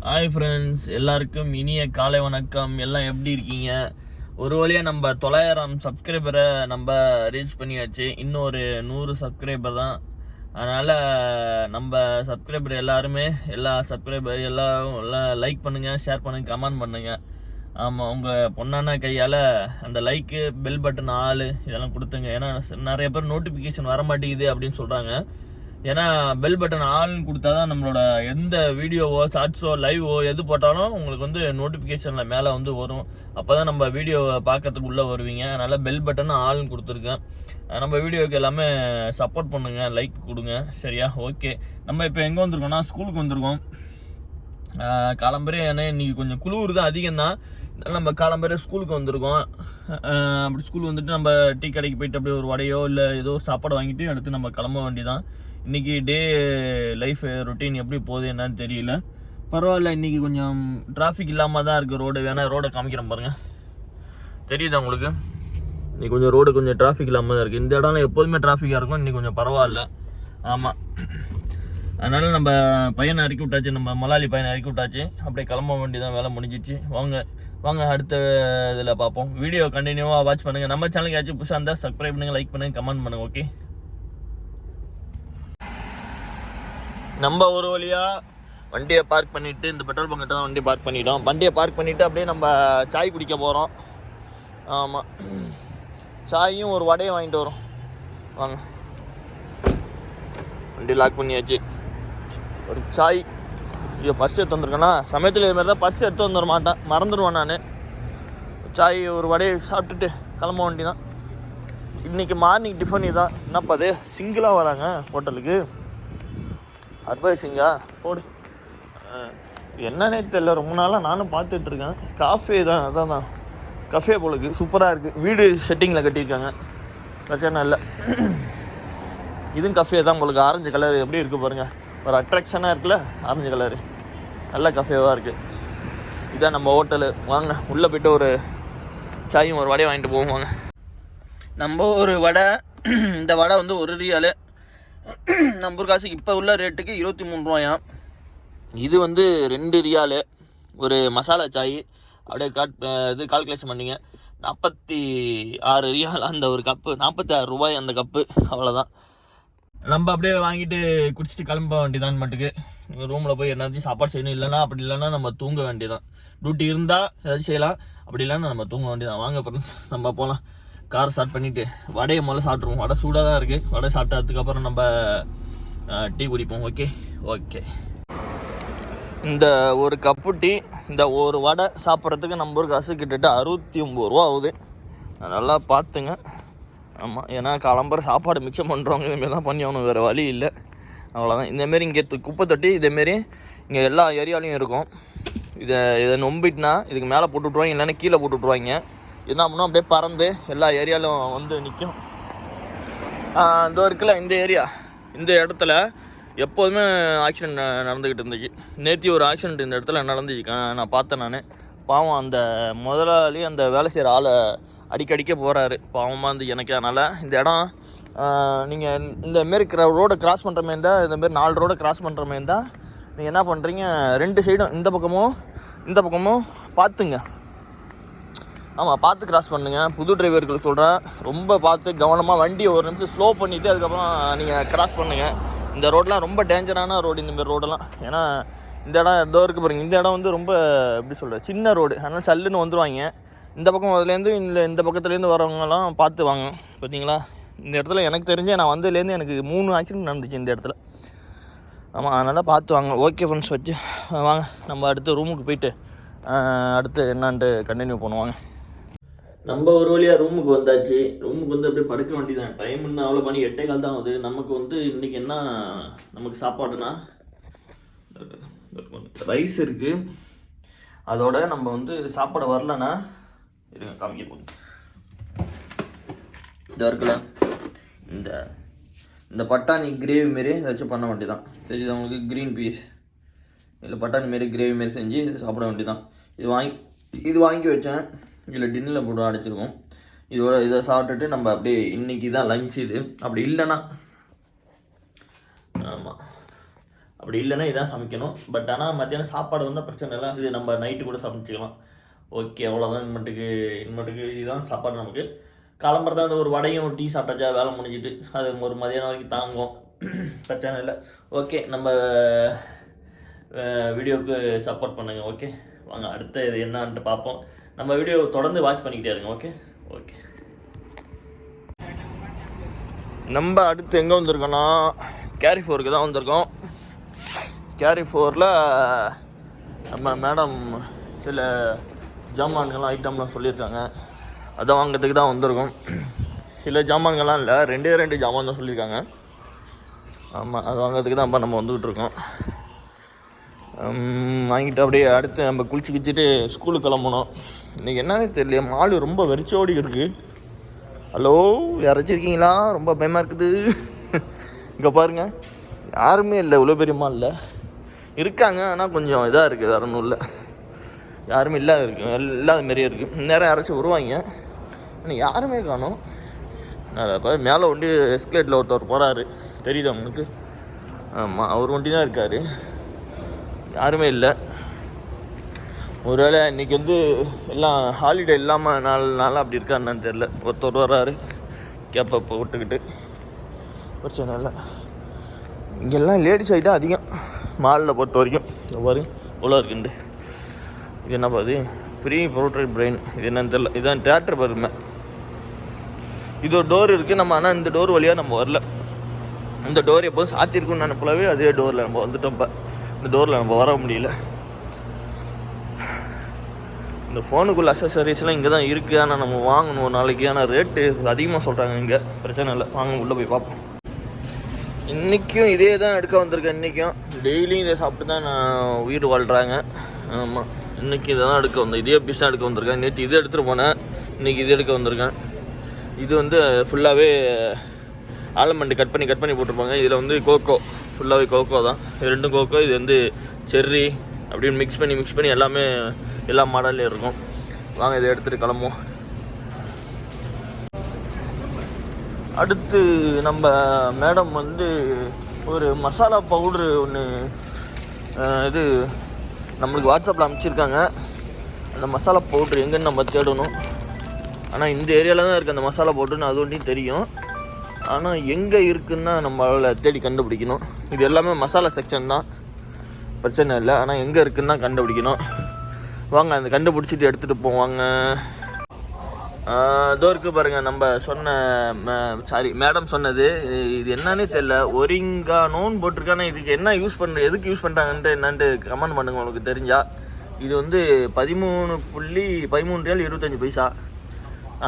Hi friends, எல்லாருக்கும் இனிய காலை வணக்கம். எல்லாம் எப்படி இருக்கீங்க? ஒரு வழியாக நம்ம 900 சப்ஸ்கிரைபரை நம்ம ரீச் பண்ணியாச்சு. இன்னும் ஒரு 100 சப்ஸ்கிரைபர் தான். அதனால் நம்ம சப்ஸ்கிரைபர் எல்லாருமே எல்லாம் லைக் பண்ணுங்கள், ஷேர் பண்ணுங்கள், கமெண்ட் பண்ணுங்கள். ஆமாம், உங்கள் பொண்ணான கையால் அந்த லைக்கு, பெல் பட்டன் இதெல்லாம் கொடுத்துங்க. ஏன்னா நிறைய பேர் நோட்டிஃபிகேஷன் வர மாட்டேங்குது அப்படின்னு சொல்கிறாங்க. ஏன்னா பெல் பட்டன் ஆல்னு கொடுத்தா தான் நம்மளோட எந்த வீடியோவோ, ஷார்ட்ஸோ, லைவோ எது போட்டாலும் உங்களுக்கு வந்து நோட்டிஃபிகேஷனில் மேலே வந்து வரும். அப்போ தான் நம்ம வீடியோவை பார்க்கறதுக்கு உள்ளே வருவீங்க. அதனால் பெல் பட்டன் ஆல்னு கொடுத்துருக்கேன். நம்ம வீடியோவுக்கு எல்லாமே சப்போர்ட் பண்ணுங்கள், லைக் கொடுங்க. சரியா? ஓகே. நம்ம இப்போ எங்கே வந்திருக்கோம்னா ஸ்கூலுக்கு வந்திருக்கோம். காலம்பரே ஏன்னா இன்றைக்கி கொஞ்சம் குளிர் தான் அதிகம்தான். நம்ம காலம்பரே ஸ்கூலுக்கு வந்திருக்கோம். அப்படி ஸ்கூல் வந்துட்டு நம்ம டீ கடைக்கு போயிட்டு அப்படியே ஒரு வடையோ இல்லை ஏதோ சாப்பாடு வாங்கிட்டு அடுத்து நம்ம கிளம்ப வேண்டியதான். இன்றைக்கி டே லைஃப் ரொட்டீன் எப்படி போகுது என்னன்னு தெரியல. பரவாயில்ல, இன்றைக்கி கொஞ்சம் டிராஃபிக் இல்லாமல் தான் இருக்குது ரோடு. வேணால் ரோடை காமிக்கிறேன் பாருங்கள், தெரியுதா உங்களுக்கு? இன்றைக்கி கொஞ்சம் ரோடு கொஞ்சம் டிராஃபிக் இல்லாமல் தான் இருக்குது. இந்த இடம்லாம் எப்போதுமே டிராஃபிக்காக இருக்கும், இன்றைக்கி கொஞ்சம் பரவாயில்ல. ஆமாம், அதனால் நம்ம பையனை இறக்கி விட்டாச்சு, நம்ம மலாலி பையனை இறக்கி விட்டாச்சு. அப்படியே கிளம்ப வேண்டியதான், வேலை முடிஞ்சிச்சு. வாங்க அடுத்த இதில் பார்ப்போம். வீடியோ கண்டினியூவாக வாட்ச் பண்ணுங்கள். நம்ம சேனலுக்கு ஏதாச்சும் புதுசாக இருந்தால் சப்ஸ்கிரைப் பண்ணுங்கள், லைக் பண்ணுங்கள், கமெண்ட் பண்ணுங்கள். ஓகே, நம்ம ஒரு வழியாக வண்டியை பார்க் பண்ணிவிட்டு இந்த பெட்ரோல் பங்கிட்ட தான் வண்டியை பார்க் பண்ணிட்டோம். வண்டியை பார்க் பண்ணிவிட்டு அப்படியே நம்ம சாய் குடிக்க போகிறோம். ஆமாம், சாயும் ஒரு வடையை வாங்கிட்டு வரோம். வாங்க, வண்டி லாக் பண்ணியாச்சு. ஒரு சாய். ஐயோ, பர்ஸ் எடுத்து வந்துருக்கேன்னா சமயத்தில் இதுமாதிரி தான் பர்ஸ் எடுத்து வந்துட மாட்டேன், மறந்துடுவேன் நான். சாய் ஒரு வடையை சாப்பிட்டுட்டு கிளம்ப வேண்டி தான். இன்றைக்கி மார்னிங் டிஃபன் இதுதான். என்னப்பா அது சிங்கிளாக வராங்க ஹோட்டலுக்கு? அட்வைஸிங்கா போடு. என்னன்னே தெரியல, ரொம்ப நாளாக நானும் பார்த்துட்ருக்கேன். காஃபே தான், அதான் கஃபே போலுக்கு சூப்பராக இருக்குது. வீடு செட்டிங்கில் கட்டியிருக்காங்க, பிரச்சனை இல்லை. இதுவும் கஃபே தான் போலுக்கு. ஆரஞ்சு கலர் எப்படி இருக்குது பாருங்கள், ஒரு அட்ராக்ஷனாக இருக்குல்ல ஆரஞ்சு கலரு. நல்ல கஃபேவாக இருக்குது. இதான் நம்ம ஹோட்டலு. வாங்க உள்ளே போய்ட்டு ஒரு சாயும் ஒரு வடையை வாங்கிட்டு போவோம். வாங்க. நம்ம ஒரு வடை, இந்த வடை வந்து 1 ரியாலு. நம்ம காசுக்கு இப்போ உள்ள ரேட்டுக்கு 23 ரூபாயாம். இது வந்து 2 ரியாலு ஒரு மசாலா சாய். அப்படியே இது கால்குலேஷன் பண்ணிங்க, 46 ரியால் அந்த ஒரு கப்பு, 46 ரூபாய் அந்த கப்பு. அவ்வளோதான். நம்ம அப்படியே வாங்கிட்டு குடிச்சிட்டு கிளம்ப வேண்டியதான். மட்டுக்கு ரூமில் போய் என்னது சாப்பாடு செய்யணும். இல்லைன்னா நம்ம தூங்க வேண்டியதான். டியூட்டி இருந்தால் ஏதாச்சும் செய்யலாம், அப்படி இல்லைன்னா நம்ம தூங்க வேண்டியதான். வாங்க ஃப்ரெண்ட்ஸ், நம்ம போகலாம். கார் ஸ்டார்ட் பண்ணிவிட்டு வடையை முதல்ல சாப்பிட்ருவோம். வடை சூடாக தான் இருக்குது. வடை சாப்பிட்டதுக்கப்புறம் நம்ம டீ குடிப்போம். ஓகே. இந்த ஒரு கப்பு டீ, இந்த ஒரு வடை சாப்பிட்றதுக்கு நம்ம ஒரு காசு கிட்டத்தட்ட 69 ரூபா ஆகுது. நல்லா பார்த்துங்க. ஆமாம், ஏன்னா காலம்பரம் சாப்பாடு மிச்சம் பண்ணுறவங்க இதுமாரி தான் பண்ணி ஆகணும், வேறு வழி இல்லை. அவ்வளோதான். இந்தமாரி இங்கே குப்பை தொட்டி இதேமாரி இங்கே எல்லா ஏரியாலையும் இருக்கும். இதை நொம்பிட்டுனா இதுக்கு மேலே போட்டு விட்ருவாங்க, இல்லைன்னா கீழே போட்டு விட்ருவாங்க. என்ன பண்ணும், அப்படியே பறந்து எல்லா ஏரியாலும் வந்து நிற்கும். இந்த இருக்குல்ல இந்த ஏரியா, இந்த இடத்துல எப்போதுமே ஆக்சிடெண்ட் நடந்துக்கிட்டு இருந்துச்சு. நேற்று ஒரு ஆக்சிடெண்ட் இந்த இடத்துல நடந்துச்சு, நான் பார்த்தேன். நான் பாவம், அந்த முதலாளி அந்த வேலை செய்கிற ஆளை அடிக்கடிக்க போகிறாரு. பாவமாக இருந்து எனக்கு. அதனால் இந்த இடம் நீங்கள் இந்தமாரி ரோடை கிராஸ் பண்ணுற மாதிரி இருந்தால், இந்தமாரி 4 ரோடை கிராஸ் பண்ணுற மாதிரி இருந்தால் நீங்கள் என்ன பண்ணுறீங்க, 2 சைடும் இந்த பக்கமும் பார்த்துங்க. ஆமாம், பார்த்து கிராஸ் பண்ணுங்கள். புது டிரைவர்களுக்கு சொல்கிறேன், ரொம்ப பார்த்து கவனமாக வண்டியை ஒரு நிமிஷம் ஸ்லோ பண்ணிவிட்டு அதுக்கப்புறம் நீங்கள் கிராஸ் பண்ணுங்கள். இந்த ரோடெலாம் ரொம்ப டேஞ்சரான ரோடு, இந்தமாரி ரோடெல்லாம். ஏன்னா இந்த இடம் ஏதோ இருக்குது பாருங்கள். இந்த இடம் வந்து ரொம்ப எப்படி சொல்கிறேன், சின்ன ரோடு. அதனால் சல்லுன்னு வந்துடுவாங்க. இந்த பக்கம் அதுலேருந்து இந்த பக்கத்துலேருந்து வரவங்கலாம் பார்த்து வாங்க. பார்த்தீங்களா, இந்த இடத்துல எனக்கு தெரிஞ்ச நான் வந்ததுலேருந்து எனக்கு 3 ஆக்சிடென்ட் நடந்துச்சு இந்த இடத்துல. ஆமாம், அதனால் பார்த்து வாங்க. ஓகே ஃப்ரெண்ட்ஸ், வச்சு வாங்க நம்ம அடுத்து ரூமுக்கு போயிட்டு அடுத்து என்னான்ட்டு கண்டினியூ பண்ணுவாங்க. நம்ம ஒரு வழியாக ரூமுக்கு வந்தாச்சு. ரூமுக்கு வந்து அப்படியே படுக்க வேண்டியதான். டைம் இன்னும் அவ்வளோ மணி 8:15 தான் ஆகுது. நமக்கு வந்து இன்றைக்கி என்ன நமக்கு சாப்பாடுனா ரைஸ் இருக்குது. அதோட நம்ம வந்து சாப்பாடு வரலன்னா இருங்க காமிக்க போகுது. இந்த இருக்குல்ல இந்த பட்டாணி கிரேவி மாரி ஏதாச்சும் பண்ண வேண்டியதான். தெரியுது அவங்களுக்கு, க்ரீன் பீஸ் இல்லை பட்டாணி மாரி கிரேவி மாரி செஞ்சு சாப்பிட வேண்டியதான். இது வாங்கி வச்சேன். இதில் டின்னில் போட்டு அடைச்சிருக்கோம். இதை சாப்பிட்டுட்டு நம்ம அப்படியே இன்றைக்கி தான் லஞ்ச் இது. அப்படி இல்லைன்னா ஆமாம், அப்படி அப்படி இல்லைன்னா இதான் சமைக்கணும். பட் ஆனால் மத்தியானம் சாப்பாடு வந்தால் பிரச்சனை இல்லை, இது நம்ம நைட்டு கூட சமைச்சிக்கலாம். ஓகே, அவ்வளோதான். இன்மட்டுக்கு இதுதான் சாப்பாடு. நமக்கு கிளம்புறதா அந்த ஒரு வடையும் டீ சாப்பிட்டாச்சா வேலை முடிஞ்சிட்டு, அது ஒரு மதியானம் வரைக்கும் தாங்கும், பிரச்சனை இல்லை. ஓகே, நம்ம வீடியோவுக்கு சப்போர்ட் பண்ணுங்கள். ஓகே, வாங்க அடுத்த இது என்னான்ட்டு பார்ப்போம். நம்ம வீடியோ தொடர்ந்து வாட்ச் பண்ணிக்கிட்டே இருங்க. Okay okay. நம்ம அடுத்து எங்கே வந்திருக்கோன்னா கேரிஃபோருக்கு தான் வந்திருக்கோம். கேரிஃபோரில் நம்ம மேடம் சில ஜாமான்கள்லாம் ஐட்டம்லாம் சொல்லியிருக்காங்க, அதை வாங்கிறதுக்கு தான் வந்திருக்கோம். சில ஜாமான்கள்லாம் இல்லை, ரெண்டு ஜாமான் தான் சொல்லியிருக்காங்க. ஆமாம், அது வாங்கிறதுக்கு தான் நம்ம வந்துக்கிட்டு இருக்கோம். வாங்கிட்டு அப்படியே அடுத்து நம்ம குளிச்சுட்டு ஸ்கூலுக்கு கிளம்பணும். இன்றைக்கி என்னன்னு தெரியல, மாடு ரொம்ப வெறிச்சோடி இருக்குது. ஹலோ, யாராச்சும் இருக்கீங்களா? ரொம்ப பயமாக இருக்குது. இங்கே பாருங்கள், யாருமே இல்லை, இவ்வளோ பெரிய மால் இல்லை. இருக்காங்க, ஆனால் கொஞ்சம் இதாக இருக்குது, வேறு ஒன்றும் இல்லை, யாருமே இல்லாத மாரியே இருக்குது. நேரம் யாராச்சும் வருவாங்க, ஆனால் யாருமே காணும். நான் மேலே வண்டி எஸ்கலேட்டில் ஒருத்தர் போகிறாரு, தெரியுது அவனுக்கு? ஆமாம், அவர் வண்டி தான் இருக்கார், யாருமே இல்லை. ஒருவேளை இன்றைக்கி வந்து எல்லாம் ஹாலிடே இல்லாமல் நாளாக அப்படி இருக்கா என்னன்னு தெரில. ஒருத்தர் வர்றாரு கேப்பை விட்டுக்கிட்டு, பிரச்சனை இல்லை. இங்கெல்லாம் லேடிஸ் ஐட்டம் அதிகம் மாலில் பொறுத்த வரைக்கும். பாரு இவ்வளோ இருக்குண்டு. இது என்ன பாது, ஃப்ரீ ப்ரோட்டட் பிரெயின், இது என்னன்னு தெரில. இதுதான் தேட்டர் பாருமே, இது ஒரு டோர் இருக்குது நம்ம, ஆனால் இந்த டோர் வழியாக நம்ம வரல. இந்த டோர் எப்போதும் சாத்திருக்குன்னு நினைப்பலவே, அதே டோரில் நம்ம வந்துட்டோம். இப்போ இந்த டோரில் நம்ம வர முடியல. இந்த ஃபோனுக்குள்ள அக்சசரிஸ்லாம் இங்கே தான் இருக்குது, ஆனால் நம்ம வாங்கணும் ஒரு நாளைக்கு. ஆனால் ரேட்டு அதிகமாக சொல்கிறாங்க இங்கே, பிரச்சனை இல்லை, வாங்க உள்ளே போய் பார்ப்போம். இன்றைக்கும் இதே தான் எடுக்க வந்திருக்கேன். இன்றைக்கும் டெய்லியும் இதை சாப்பிட்டு தான் நான் உயிர் வாழ்கிறாங்க. ஆமாம், இன்றைக்கி இதை தான் எடுக்க வந்தேன், இதே பீஸ் தான் எடுக்க வந்திருக்கேன். நேற்று இது எடுத்துகிட்டு போனேன், இன்றைக்கி இது எடுக்க வந்திருக்கேன். இது வந்து ஃபுல்லாகவே ஆல்மண்ட் கட் பண்ணி போட்டிருப்பாங்க. இதில் வந்து கோகோ, ஃபுல்லாகவே கோகோ தான். இது ரெண்டும் கோகோ, இது வந்து செர்ரி, அப்படின்னு மிக்ஸ் பண்ணி எல்லாமே எல்லா மாடல்லையும் இருக்கும். வாங்க இதை எடுத்துகிட்டு கிளம்புவோம். அடுத்து நம்ம மேடம் வந்து ஒரு மசாலா பவுட்ரு ஒன்று இது நம்மளுக்கு வாட்ஸ்அப்பில் அனுப்பிச்சிருக்காங்க. அந்த மசாலா பவுட்ரு எங்கன்னு நம்ம தேடணும். ஆனால் இந்த ஏரியாவில் தான் இருக்குது அந்த மசாலா பவுட்ருன்னு அது ஒன்றையும் தெரியும். ஆனால் எங்கே இருக்குன்னா நம்மளால் தேடி கண்டுபிடிக்கணும். இது எல்லாமே மசாலா செக்ஷன் தான், பிரச்சனை இல்லை. ஆனால் எங்கே இருக்குன்னு தான் கண்டுபிடிக்கணும். வாங்க அந்த கண்டுபிடிச்சிட்டு எடுத்துகிட்டு போவாங்க. இதோ இருக்குது பாருங்கள், நம்ம சொன்ன மேடம் சொன்னது. இது என்னன்னே தெரியல, ஒரிங்கானோன்னு போட்டிருக்கானே. இதுக்கு என்ன எதுக்கு யூஸ் பண்ணுறாங்கன்ட்டு என்னன்ட்டு கமெண்ட் பண்ணுங்க உங்களுக்கு தெரிஞ்சா. இது வந்து 13 ரியால் 25 பைசா.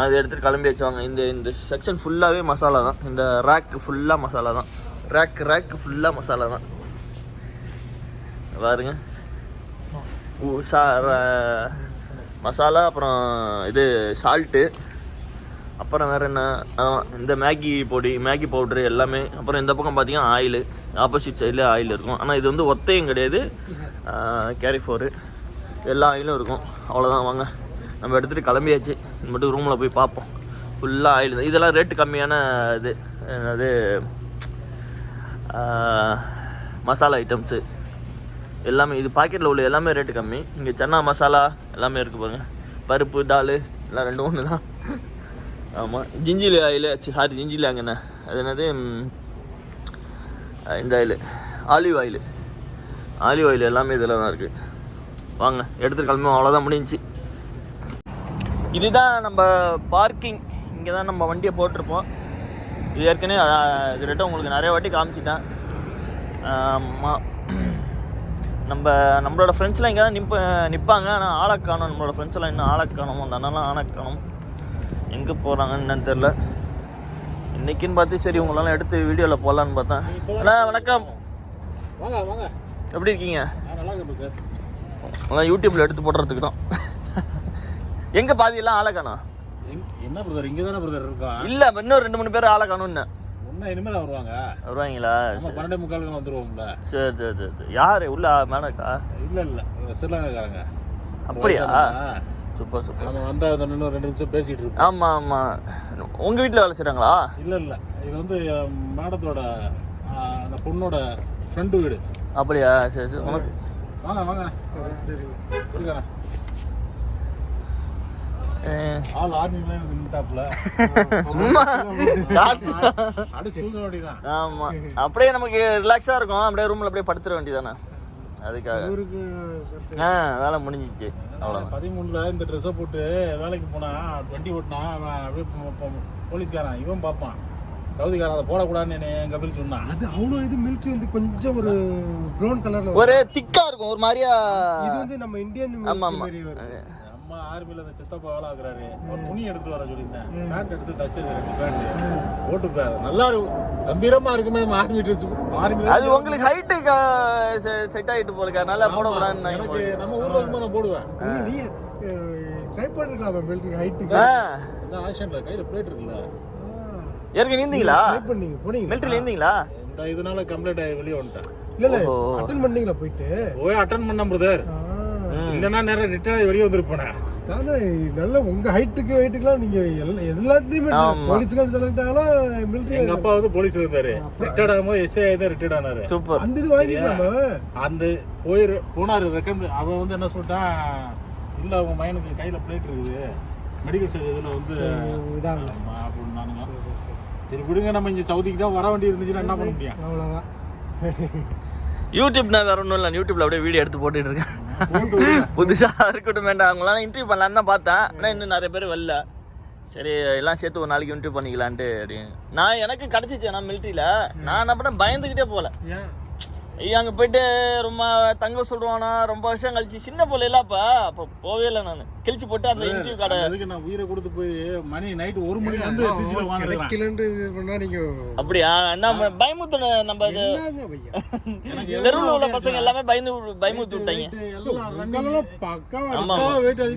அதை எடுத்துகிட்டு கிளம்பி வச்சுவாங்க. இந்த செக்ஷன் ஃபுல்லாகவே மசாலா தான். இந்த ரேக்கு ஃபுல்லாக மசாலா தான். ரேக்கு ஃபுல்லாக மசாலா தான். பாருங்க, மசாலா, அப்புறம் இது சால்ட்டு, அப்புறம் வேறு என்ன, அதான் இந்த மேகி பவுட்ரு எல்லாமே. அப்புறம் இந்த பக்கம் பார்த்தீங்கன்னா ஆயிலு, ஆப்போசிட் சைடில் ஆயில் இருக்கும். ஆனால் இது வந்து ஒத்தையும் கிடையாது, கேரிஃபோரு, எல்லா ஆயிலும் இருக்கும். அவ்வளோதான். வாங்க நம்ம எடுத்துகிட்டு கிளம்பியாச்சு. இது மட்டும் ரூமில் போய் பார்ப்போம். ஃபுல்லாக ஆயில் தான். இதெல்லாம் ரேட்டு கம்மியான இது அது மசாலா ஐட்டம்ஸு எல்லாமே. இது பாக்கெட்டில் உள்ள எல்லாமே ரேட்டு கம்மி. இங்கே சன்னா மசாலா எல்லாமே இருக்குது பாருங்கள். பருப்பு, தால் எல்லாம் 2 ஒன்று தான். ஆமாம், ஜிஞ்சிலி ஆயில், ஜிஞ்சிலி அங்கண்ணே, அது என்னது, இந்த ஆயில் ஆலிவ் ஆயில் எல்லாமே இதில் தான் இருக்குது. வாங்க எடுத்துகிட்டு கிளம்புவோம். அவ்வளோதான், முடிஞ்சிச்சு. இதுதான் நம்ம பார்க்கிங். இங்கே தான் நம்ம வண்டியை போட்டிருப்போம். இது ஏற்கனவே இது ரேட்டும் உங்களுக்கு நிறைய வாட்டி காமிச்சிட்டேன். ஆமாம், நம்மளோட ஃப்ரெண்ட்ஸ்லாம் இங்கே தான் நிற்பாங்க. ஆனால் ஆளக்காணும், நம்மளோட ஃப்ரெண்ட்ஸ்லாம் இன்னும் ஆளக்காணும். அந்த அண்ணாலாம் ஆளக்காணும், எங்கே போகிறாங்கன்னு என்னன்னு தெரில. இன்றைக்கின்னு பார்த்து சரி உங்களெல்லாம் எடுத்து வீடியோவில் போடலான்னு பார்த்தேன். அண்ணா வணக்கம், வாங்க. எப்படி இருக்கீங்க? நல்லா இருக்கு சார். அதான் யூடியூப்பில் எடுத்து போடுறதுக்கு தான். எங்கே பாதியெல்லாம் ஆளக்காணும்? என்ன பிரதர், இங்கே தானே பிரதர் இருக்கா? இல்லை, இன்னும் 2-3 பேர் ஆளக்காணும்னு. இனிமேல் வருவாங்களா? 12:45 வந்துருவோம்ல. சரி. யாரு உள்ள மேடக்கா? இல்லை ஸ்ரீலங்காக்காரங்க. அப்படியா? சூப்பர். நம்ம வந்தால் 2 நிமிஷம் பேசிகிட்டு இருக்கோம். ஆமாம். உங்கள் வீட்டில் வேலை செய்கிறாங்களா? இல்லை, இது வந்து மேடத்தோட அந்த பொண்ணோட ஃப்ரெண்டு வீடு. அப்படியா? சரி சரி. உனக்கு வாங்க வாங்க இருக்காண்ணா ஆள் ஆர்மி நின்றுட்டாப்புல சும்மா அடி சொல்ல வேண்டியதான். ஆமா, அப்படியே நமக்கு ரிலாக்ஸா இருக்கும். அப்படியே ரூம்ல அப்படியே படுத்துற வேண்டியதானே. அதுக்காக வேலை முடிஞ்சிச்சு. அவ்வளோ 13ல இந்த ட்ரெஸ்ஸை போட்டு வேலைக்கு போனா வண்டி ஓட்டினா அவன் அப்படியே போலீஸ்காரன் இவன் பார்ப்பான். சவுதிக்காரன் அதை போடக்கூடாதுன்னு கபில் சொன்னான். அது அவ்வளோ இது மிலிட்ரி வந்து கொஞ்சம் ஒரு ப்ரௌன் கலர்ல ஒரு திக்கா இருக்கும், ஒரு மாதிரியா. இது வந்து நம்ம இந்தியன் ஆமா ஆமா. நம்ம ஆர்மியில அந்த சித்தப்பா வேலை ஆகுறாரு. ஒரு துணி எடுத்துட்டு வர சொல்லியிருந்தேன். பேண்ட் எடுத்து தச்சது 2 பேண்ட் போட்டுருக்காரு. நல்லா கம்பீரமா இருக்குமே நம்ம ஆர்மி ட்ரெஸ். ஆர்மி அது உங்களுக்கு ஹைட்டு செட் ஆயிட்டு போல, நல்லா போடக்கூடாதுன்னு எனக்கு நம்ம ஊர்ல இருக்கும்போது நான் போடுவேன். நீ ட்ரை பண்ணிருக்கலாம் மிலிட்ரி ஹைட்டுக்கு. இந்த ஆக்ஷன்ல கையில பிளேட் இருக்குல்ல, ஏற்கனவே நீந்தீங்களா? ட்ரை பண்ணீங்க போனீங்க மிலிட்டரில நீந்தீங்களா? இந்த இதனால கம்ப்ளைண்ட் ஆகி வெளியே வந்துட்டேன். இல்ல அட்டெண்ட் பண்ணீங்களா போயிட்டு? போய் அட்டெண்ட் பண்ண பிரதர். இல்லைன்னா நேரம் ரிட்டர்ன் ஆகி வெளியே வந்துருப்பேன். நல்ல உங்க ஹைட்டுக்கு வெயிட்டுக்குலாம் நீங்க எல்லாத்தையுமே போலீஸ்காரன் செலக்ட் ஆகலாம். மிலிட்டரி எங்க அப்பா வந்து போலீஸ்ல இருந்தாரு. ரிட்டையர்ட் ஆகும்போது எஸ்ஐ தான் ரிட்டையர்ட் ஆனாரு. சூப்பர். அந்த இது வாங்கிக்கலாமா? அந்த போனாரு ரெக்கமெண்ட். அவன் வந்து என்ன சொல்லிட்டான், இல்ல அவங்க மையனுக்கு கையில பிளேட் இருக்குது, மெடிக்கல் சைடு இதுல வந்து இதாங்க அப்படின்னு நானுங்க. சரி விடுங்க, நம்ம இங்க சவுதிக்கு தான் வர வேண்டி இருந்துச்சுன்னா என்ன பண்ண முடியும்? அவ்வளோதான். யூடியூப்னா வேற ஒன்றும் இல்லை. யூடியூப்ல அப்படியே வீடியோ எடுத்து போட்டுட்டு இருக்கேன். புதுசாக இருக்கட்டும் வேண்டாம், அவங்களாம் இன்டர்வியூ பண்ணலான்னு தான் பார்த்தேன். ஆனால் இன்னும் நிறைய பேர் வரல. சரி எல்லாம் சேர்த்து ஒரு நாளைக்கு இன்டர்வியூ பண்ணிக்கலான்ட்டு அப்படின்னு நான் எனக்கு கிடச்சிச்சு. நான் மிலிட்ரியில் நான் என்ன பண்ணேன், பயந்துக்கிட்டே போகல. அங்கே போயிட்டு ரொம்ப தங்க சொல்லுவானா, ரொம்ப வருஷம் கழிச்சு சின்ன பிள்ளைலாம் அப்போ போவே இல்லை. நான் கிழிச்சு போட்டு அந்த இன்டர்வியூ கடை அதுக்கு நான் உயிரை கொடுத்து போய் மணி நைட் 1 மணிக்கு வந்து அப்படியா? என்ன பயமுத்து நம்ம தெருவில் உள்ள பசங்க எல்லாமே பயமுத்து விட்டாங்க.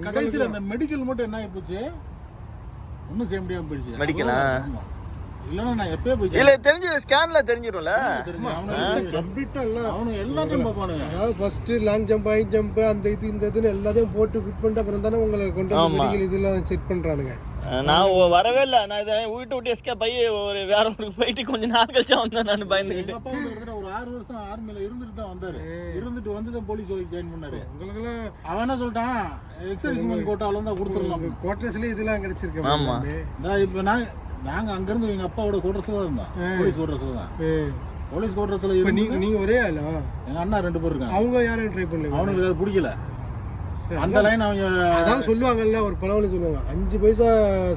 கடைசியில் அந்த மெடிக்கல் மட்டும் என்ன ஆகி போச்சு, ஒன்றும் செய்ய முடியாம போயிடுச்சு. மெடிக்கலா இல்லைன்னா நான் எப்பயே போய் இல்ல தெரிஞ்சு ஸ்கேன்ல தெரிஞ்சிடும்ல. அவனுக்கு எல்லாத்தையும் பார்ப்பானுங்க. அதாவது first long jump, high jump, அந்த இது இந்த இதுன்னு எல்லாத்தையும் போட்டு ஃபிட் பண்ணிட்டு அப்புறம் தானே உங்களை கொண்டு வந்து மெடிக்கல் இதெல்லாம் செட் பண்றானுங்க. நான் வரவே இல்லை. நான் இதை விட்டு எஸ்கேப் ஆகி ஒரு வேற ஊருக்கு போயிட்டு கொஞ்சம் நாள் கழிச்சா வந்தேன். நான் பயந்துக்கிட்டு அப்பா வந்து ஒரு 6 வருஷம் ஆர்மியில இருந்துட்டு தான் வந்தாரு. இருந்துட்டு வந்து தான் போலீஸ் வேலைக்கு ஜாயின் பண்ணாரு. உங்களுக்கெல்லாம் அவன் என்ன சொல்லிட்டான், எக்ஸர்சைஸ் கோட்டால தான் கொடுத்துடலாம். குவார்டர்ஸ்ல இதெல்லாம் கிடைச்சிருக்கு. ஆமா. இப்போ நாங்க அங்க இருந்து எங்க அப்பாவோட குவார்டர்ஸ்ல இருந்தோம். போலீஸ் குவார்டர்ஸ்ல தான். போலீஸ் குவார்டர்ஸ்ல இருந்து நீங்க ஒரே ஆளா? எங்க அண்ணா 2 பேர் இருக்காங்க. அவங்க யாரும் ட்ரை பண்ணல. அவனுக்கு அது பிடிக்கல. அந்த லைன் அவங்க அதான் சொல்லுவாங்கல்ல, ஒரு பழமொழி சொல்லுவாங்க, 5 பைசா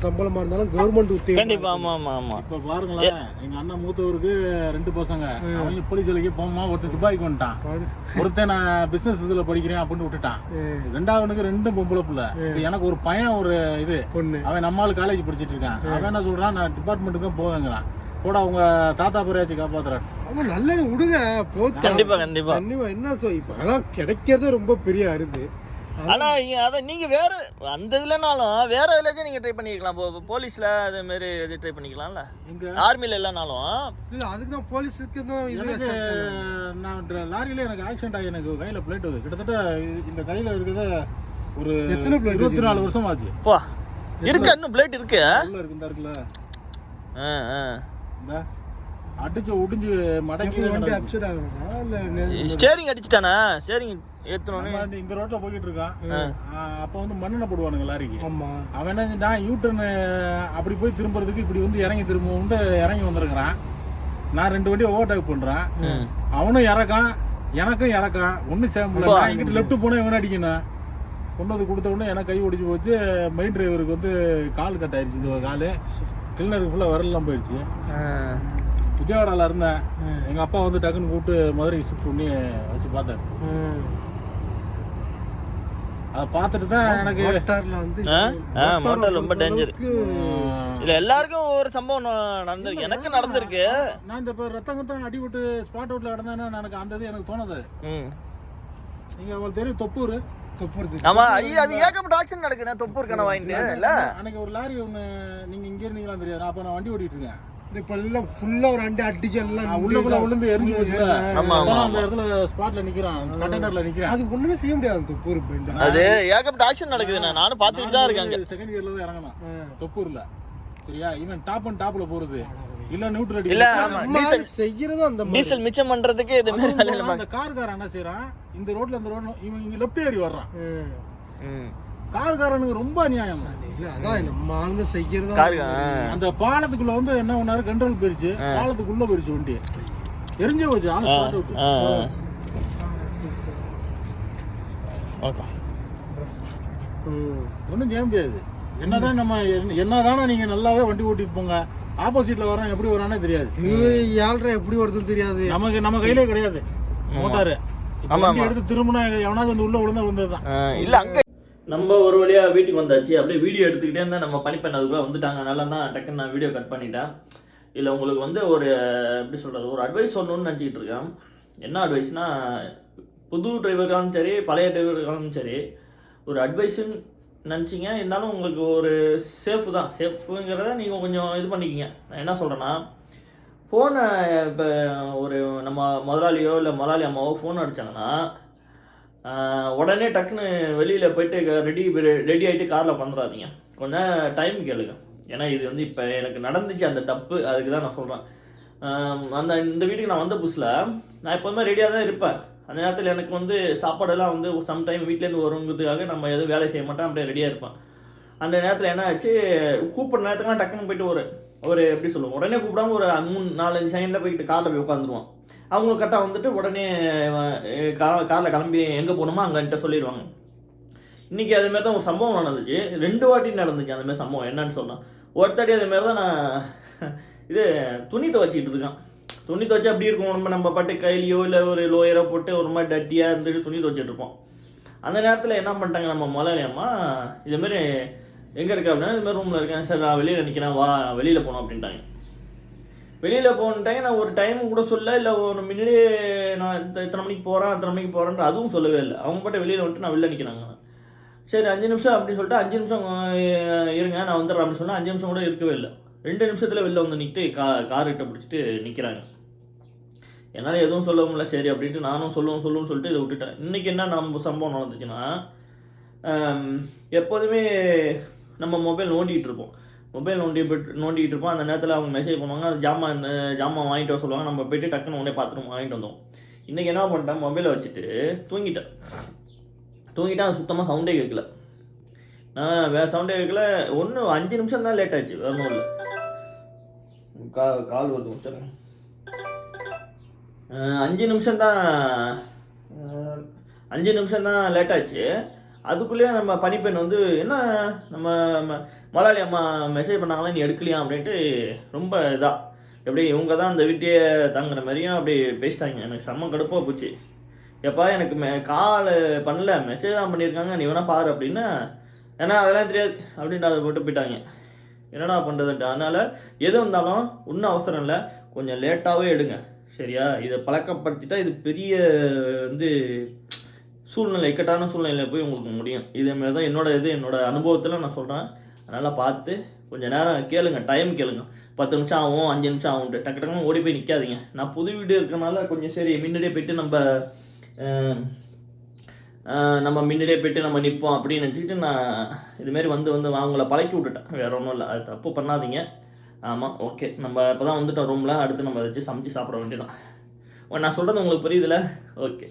சம்பளமா இருந்தாலும் கவர்மெண்ட் உத்தியோகம். கண்டிப்பா. ஆமா ஆமா ஆமா. இப்ப பாருங்களேன், எங்க அண்ணன் மூத்தவருக்கு 2 பசங்க. அவங்க போலீஸ் வேலைக்கு போமா, ஒருத்தன் துபாய்க்கு வந்துட்டான். ஒருத்தன் நான் பிசினஸ் இதுல படிக்கிறேன் அப்படின்னு விட்டுட்டான். 2ஆவனுக்கு 2 பொம்பளை பிள்ளை. எனக்கு ஒரு பையன், ஒரு இது பொண்ணு. அவன் நம்மால் காலேஜ் படிச்சிட்டு இருக்கான். அவன் என்ன சொல்றான், நான் டிபார்ட்மெண்ட்டுக்கு தான் போவேங்கிறான். கூட அவங்க தாத்தா பேரையாச்சும் காப்பாத்துறான். அவன் நல்லது விடுங்க போத்தா. கண்டிப்பா கண்டிப்பா. என்ன இப்ப கிடைக்கிறது ரொம்ப பெரிய அருது. ஆனா அதான் நீங்க வேற அந்த இதுலனாலும் வேற இதுலயும் நீங்க ட்ரை பண்ணிக்கலாம். போலீஸ்ல அதே மாதிரி எது ட்ரை பண்ணிக்கலாம்ல. ஆர்மில இல்லனாலும் இல்ல, அதுக்கு தான் போலீஸுக்கு தான். எனக்கு நான் லாரியில எனக்கு ஆக்சிடென்ட் ஆகி எனக்கு கையில பிளேட் வருது. கிட்டத்தட்ட இந்த கையில இருக்கிறத ஒரு 24 வருஷம் ஆச்சு. போ இருக்கு, இன்னும் பிளேட் இருக்கு. உள்ள இருக்கு, இந்த இருக்குல்ல. இந்த அடிச்சு உடிஞ்சு மடக்கி அப்செட் ஆகுறதா இல்ல ஸ்டீரிங் அடிச்சிட்டானா? ஸ்டீரிங் ஏத்துனோனே இந்த ரோட்ல போயிட்டு இருக்கான். அப்ப வந்து மண்ணெண்ண போடுவானுங்க லாரிக்கு. ஆமா. அவன் என்ன செஞ்சான், யூட்டர்ன் அப்படி போய் திரும்புறதுக்கு இப்படி வந்து இறங்கி திரும்ப இறங்கி வந்திருக்கிறான். நான் 2 வண்டியை ஓவர்டேக் பண்றேன். அவனும் இறக்கான், எனக்கும் இறக்கான். ஒன்னும் சேர முடியல. நான் இங்கிட்டு லெஃப்ட் போனா இவன் அடிக்கணும். கொண்டு வந்து கொடுத்த உடனே எனக்கு கை ஒடிச்சு போச்சு. மெயின் டிரைவருக்கு வந்து கால் கட் ஆயிடுச்சு. இந்த காலு கிளீனருக்கு ஃபுல்லா விரலாம் போயிடுச்சு. விஜயவாடால இருந்தேன். எங்க அப்பா வந்து டக்குன்னு கூப்பிட்டு மதுரைக்கு ஷிஃப்ட் பண்ணி வச்சு பார்த்தாரு. அதை பார்த்துட்டு தான் எனக்கு மோட்டார் ரொம்ப டேஞ்சர். இல்ல எல்லாருக்கும் ஒரு சம்பவம் நடந்திருக்கு, எனக்கு நடந்திருக்கு. நான் இந்த ரத்தம் அடிபட்டு ஸ்பாட் அவுட்ல கிடந்தேன்னா எனக்கு அந்த இது எனக்கு தோணுது. நீங்க உங்களுக்கு தெரியும் தொப்பூர். ஆமா, அது ஏகப்பட்ட ஆக்சிடென்ட் நடக்குது. தொப்பூர் கணவா இல்ல. அன்னைக்கு ஒரு லாரி ஒன்று, நீங்க இங்க இருந்தீங்களா தெரியாது. அப்ப நான் வண்டி ஓட்டிட்டு இருக்கேன். இப்ப எல்லாம் ஃபுல்லா ஒரு அடிச்சு எல்லாம் உள்ளுக்குள்ள விழுந்து எரிஞ்சு போச்சு. அந்த இடத்துல ஸ்பாட்ல நிக்கிறான், கண்டெய்னர்ல நிக்கிறான். அது ஒண்ணுமே செய்ய முடியாது. தொப்பூர் போயிட்டு அது ஏகப்பட்ட ஆக்சிடென்ட் நடக்குது. நானும் பார்த்துட்டு தான் இருக்கேன். செகண்ட் இயர்ல தான் இறங்கணும் தொப்பூர்ல. சரியா, இவன் டாப்ல போறது. இல்ல நியூட்ரல் இல்ல அடிக்கணும். ஆமா நம்ம ஆளு செய்யறதும் அந்த மாதிரி டீசல் மிச்சம் பண்றதுக்கு இது மாதிரி அதுவும் வேலையில போனா அந்த கார்காரன் என்ன செய்யறான், இந்த ரோட்ல இவன் இங்க லெஃப்ட் ஏறி வர்றான். ம் கார்காரனுக்கு ரொம்ப அநியாயம் தான். இல்ல அதான் நம்ம ஆளுங்க செய்யறதும் காருங்க அந்த பாலத்துக்குள்ள வந்து என்ன பண்ணாரு, கண்ட்ரோல் போயிருச்சு, பாலத்துக்குள்ள போயிருச்சு வண்டி, எரிஞ்சே போச்சு ஆளு ஸ்பாட் விட்டு. ஓகே ஒன்றும் செய்ய முடியாது. என்னதான் நம்ம என்னதானே நீங்க நல்லாவே வண்டி ஓட்டிட்டு போங்க, ஆப்போசிட்ல வரான் எப்படி வரானே தெரியாது. ஏழ்ரை எப்படி வருதுன்னு தெரியாது. நம்ம கையிலே கிடையாது மோட்டாரு. வண்டி எடுத்து திரும்பினா எவனாவது வந்து உள்ள விழுந்ததுதான். இல்ல அங்க நம்ம ஒரு வழியா வீட்டுக்கு வந்தாச்சு. அப்படியே வீடியோ எடுத்துக்கிட்டே இருந்தா நம்ம பனிப்பெண் அதுக்குள்ள வந்துட்டாங்க. நல்லா தான் டக்குன்னு நான் வீடியோ கட் பண்ணிட்டேன். இல்லை உங்களுக்கு வந்து ஒரு எப்படி சொல்கிறது, ஒரு அட்வைஸ் சொல்லணும்னு நினச்சிக்கிட்டு இருக்கேன். என்ன அட்வைஸ்னா, புது டிரைவர்களும் சரி பழைய டிரைவர்களும் சரி ஒரு அட்வைஸுன்னு நினச்சிங்க. இருந்தாலும் உங்களுக்கு ஒரு சேஃபு தான். சேஃபுங்கிறத நீங்கள் கொஞ்சம் இது பண்ணிக்கிங்க. நான் என்ன சொல்கிறேன்னா, ஃபோனை இப்போ ஒரு நம்ம முதலாளியோ இல்லை முதலாளி அம்மாவோ ஃபோன் அடித்தாங்கன்னா உடனே டக்குன்னு வெளியில் போயிட்டு ரெடி ஆகிட்டு காரில் உட்காந்துடாதீங்க. கொஞ்சம் டைம் கேளுங்க. ஏன்னா இது வந்து இப்போ எனக்கு நடந்துச்சு அந்த தப்பு, அதுக்கு தான் நான் சொல்கிறேன். இந்த வீட்டுக்கு நான் வந்த புதுசில் நான் எப்போதுமே ரெடியாக தான் இருப்பேன். அந்த நேரத்தில் எனக்கு வந்து சாப்பாடெல்லாம் வந்து சம்டைம் வீட்டிலேருந்து வருங்கிறதுக்காக நம்ம எதுவும் வேலை செய்ய மாட்டேன், அப்படியே ரெடியாக இருப்பேன். அந்த நேரத்தில் என்ன ஆச்சு, கூப்பிட்ற நேரத்துக்குலாம் டக்குன்னு போயிட்டு ஒரு எப்படி சொல்லுவோம், உடனே கூப்பிடாம ஒரு 3-4 செகண்டில் போயிட்டு காரில் போய் உட்காந்துருவான். அவங்களுக்கு கரெக்டாக வந்துட்டு உடனே காரில் கிளம்பி எங்கே போகணுமோ அங்கன்ட்டு சொல்லிடுவாங்க. இன்றைக்கி அதுமாரி தான் ஒரு சம்பவம் நடந்துச்சு. 2 வாட்டி நடந்துச்சு அந்தமாதிரி சம்பவம். என்னன்னு சொன்னால், ஒருத்தாடி அதேமாரி தான் நான் இது துணி துவைச்சிட்டு இருக்கேன். துணி துவைச்சா அப்படி இருக்கும், நம்ம பாட்டு கையிலையோ இல்லை ஒரு லோயரோ போட்டு ஒரு மாதிரி டட்டியாக இருந்துட்டு துணி துவைச்சிட்டு இருப்போம். அந்த நேரத்தில் என்ன பண்ணிட்டாங்க நம்ம முதலாளியம்மா, இதுமாரி எங்கே இருக்கா அப்படின்னா, இதுமாதிரி ரூமில் இருக்கேன் சார், நான் வெளியில் நிற்கிறேன், வா வெளியில் போகணும் அப்படின்ட்டாங்க. வெளியில் போகணுன்ட்டாங்க. நான் ஒரு டைம் கூட சொல்ல, இல்லை ஒரு முன்னாடியே நான் இத்தனை மணிக்கு போகிறேன் அத்தனை மணிக்கு போகிறேன்ற அதுவும் சொல்லவே இல்லை. அவங்க பாட்டு வெளியில் வந்துட்டு நான் வெளில நிற்கிறாங்க. சரி 5 நிமிஷம் அப்படின்னு சொல்லிட்டு 5 நிமிஷம் இருங்க நான் வந்துடுறேன் அப்படின்னு சொன்னால் 5 நிமிஷம் கூட இருக்கவே இல்லை. 2 நிமிஷத்தில் வெளில வந்து நிற்கிட்டு கார்கிட்ட பிடிச்சிட்டு நிற்கிறாங்க. என்னால் எதுவும் சொல்ல முடியல. சரி அப்படின்ட்டு நானும் சொல்லுன்னு சொல்லிட்டு இதை விட்டுட்டேன். இன்றைக்கி என்ன நம்ம சம்பவம் நடந்துச்சுன்னா, எப்போதுமே நம்ம மொபைல் நோண்டிகிட்டு இருப்போம். நோண்டிகிட்டு இருப்போம். அந்த நேரத்தில் அவங்க மெசேஜ் பண்ணுவாங்க, அது ஜாமான் வாங்கிட்டு வர சொல்லுவாங்க. நம்ம போய்ட்டு டக்குன்னு உடனே பார்த்துட்டு வாங்கிட்டு வந்தோம். இன்றைக்கி என்ன பண்ணிட்டேன், மொபைலை வச்சுட்டு தூங்கிட்டேன். அது சுத்தமாக சவுண்டே கேட்கல. நான் வேறு சவுண்டே கேட்கல. 5 நிமிஷம் தான் லேட் ஆச்சு, வேறு ஒன்றும் இல்லை. கால் வருது முடிச்சாங்க. 5 நிமிஷம் தான் லேட் ஆச்சு. அதுக்குள்ளேயே நம்ம பனிப்பெண் வந்து என்ன நம்ம முதலாளி அம்மா மெசேஜ் பண்ணாங்களா நீ எடுக்கலையா அப்படின்ட்டு ரொம்ப இதாக எப்படி இவங்க தான் அந்த வீட்டையே தங்குற மாதிரியும் அப்படி பேசிட்டாங்க. எனக்கு செம்ம கடுப்பாக போச்சு. எப்பா எனக்கு கால் பண்ணல, மெசேஜ் தான் பண்ணியிருக்காங்க, நீ வேணா பாரு அப்படின்னா, ஏன்னா அதெல்லாம் தெரியாது அப்படின்ட்டு அதை போட்டு போயிட்டாங்க. என்னடா பண்ணுறதுன்ட்டு. அதனால் எது வந்தாலும் ஒன்றும் அவசரம் இல்லை, கொஞ்சம் லேட்டாகவே எடுங்க சரியா. இதை பழக்கப்படுத்திட்டா இது பெரிய வந்து இக்கட்டான சூழ்நிலையில் போய் உங்களுக்கு முடியும். இதேமாரி தான் என்னோட அனுபவத்தில் நான் சொல்கிறேன். அதனால் பார்த்து கொஞ்சம் நேரம் கேளுங்க, டைம் கேளுங்க. 10 நிமிஷம் ஆகும் 5 நிமிஷம் ஆகும்ட்டு டக்கு ஓடி போய் நிற்காதீங்க. நான் புது வீடு இருக்கனால கொஞ்சம் சரி முன்னாடியே போய்ட்டு நம்ம நிற்போம் அப்படின்னு நினச்சிக்கிட்டு நான் இதுமாரி வந்து அவங்கள பழக்கி விட்டுட்டேன். வேறு ஒன்றும் இல்லை, அது தப்பு பண்ணாதீங்க. ஆமாம் ஓகே, நம்ம இப்போ தான் வந்துட்டோம் ரூமில், அடுத்து நம்ம வச்சு சமைச்சு சாப்பிட வேண்டியதான். நான் சொல்கிறது உங்களுக்கு புரியுதுல்ல? ஓகே.